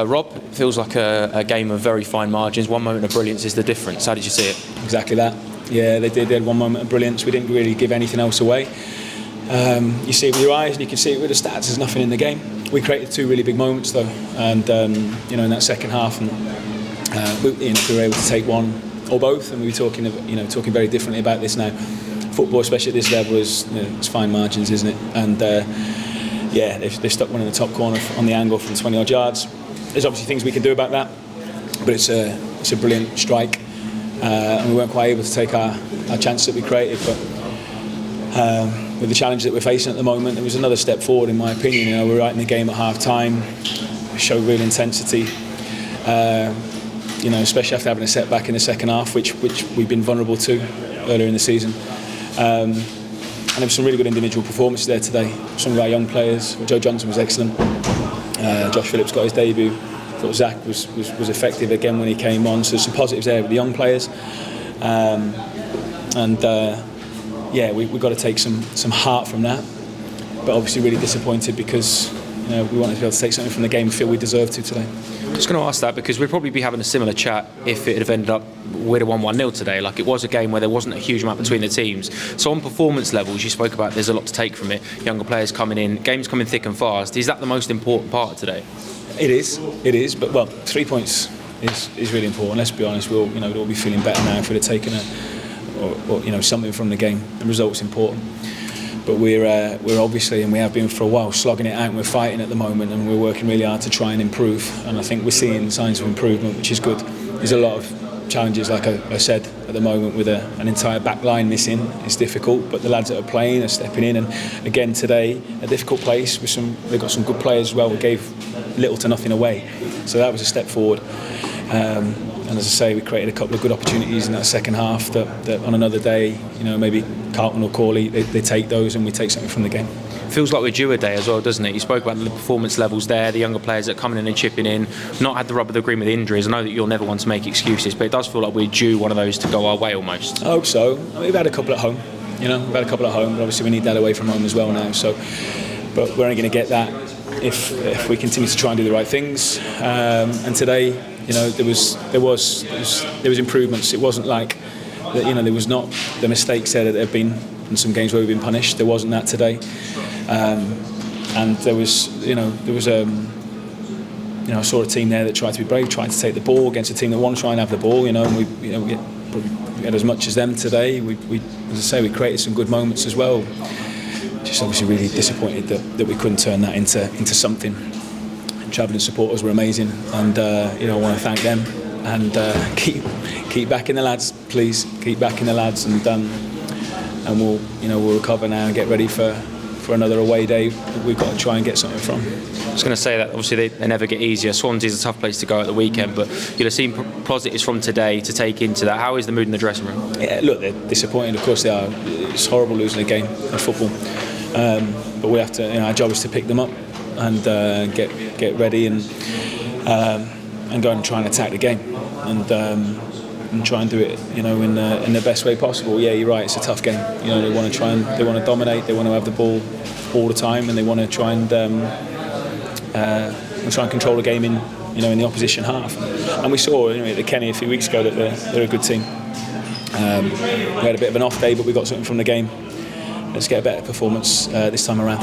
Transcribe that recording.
Rob, it feels like a game of very fine margins. One moment of brilliance is the difference. How did you see it? Exactly that. Yeah, they did. They had one moment of brilliance. We didn't really give anything else away. You see it with your eyes, and you can see it with the stats. There's nothing in the game. We created two really big moments though, and in that second half, and we were able to take one or both. And we were talking very differently about this now. Football, especially at this level, it's fine margins, isn't it? And they stuck one in the top corner on the angle from 20 odd yards. There's obviously things we can do about that, but it's a brilliant strike, and we weren't quite able to take our chance that we created. But with the challenge that we're facing at the moment, it was another step forward in my opinion. We're right in the game at half time, showed real intensity. Especially after having a setback in the second half, which we've been vulnerable to earlier in the season. And there were some really good individual performances there today. Some of our young players. Joe Johnson was excellent. Josh Phillips got his debut. I thought Zach was effective again when he came on. So there's some positives there with the young players. We've got to take some heart from that. But obviously really disappointed because we wanted to be able to take something from the game. We feel we deserve to today. I was going to ask that because we'd probably be having a similar chat if it had ended up with a 1-1 today. Like, it was a game where there wasn't a huge amount between the teams. So on performance levels, you spoke about there's a lot to take from it. Younger players coming in, games coming thick and fast. Is that the most important part of today? It is. But 3 points is really important. Let's be honest. We'll all be feeling better now if we'd have taken something from the game. The result's important. But we're obviously, and we have been for a while, slogging it out, and we're fighting at the moment, and we're working really hard to try and improve. And I think we're seeing signs of improvement, which is good. There's a lot of challenges, like I said, at the moment with an entire back line missing. It's difficult, but the lads that are playing are stepping in. And again today, a difficult place with they've got some good players as well. We gave little to nothing away, so that was a step forward. And as I say, we created a couple of good opportunities in that second half that on another day, maybe Carlton or Corley, they take those and we take something from the game. Feels like we're due a day as well, doesn't it? You spoke about the performance levels there, the younger players that are coming in and chipping in, not had the rub of the green with injuries. I know that you'll never want to make excuses, but it does feel like we're due one of those to go our way almost. I hope so. We've had a couple at home, but obviously we need that away from home as well now. So, but we're only going to get that if we continue to try and do the right things. And today, there was improvements. It wasn't like that. There was not the mistakes there that there have been in some games where we've been punished. There wasn't that today. And there was I saw a team there that tried to be brave, tried to take the ball against a team that wanted to try and have the ball. And we had as much as them today. As I say, we created some good moments as well. Just obviously really disappointed that we couldn't turn that into something. Travelling supporters were amazing, and I want to thank them. And keep backing the lads, please. Keep backing the lads, and we'll recover now and get ready for another away day. We've got to try and get something from. I was going to say that obviously they never get easier. Swansea's a tough place to go at the weekend, but you'll have seen positives from today to take into that. How is the mood in the dressing room? Yeah, look, they're disappointed. Of course they are. It's horrible losing a game in football, but we have to. Our job is to pick them up and get ready and go and try and attack the game and try and do it in the best way possible. Yeah, you're right, it's a tough game. They want to dominate, they want to have the ball all the time, and they want to try and control the game in the opposition half. And we saw at Kenny a few weeks ago that they're a good team. We had a bit of an off day, but we got something from the game. Let's get a better performance this time around.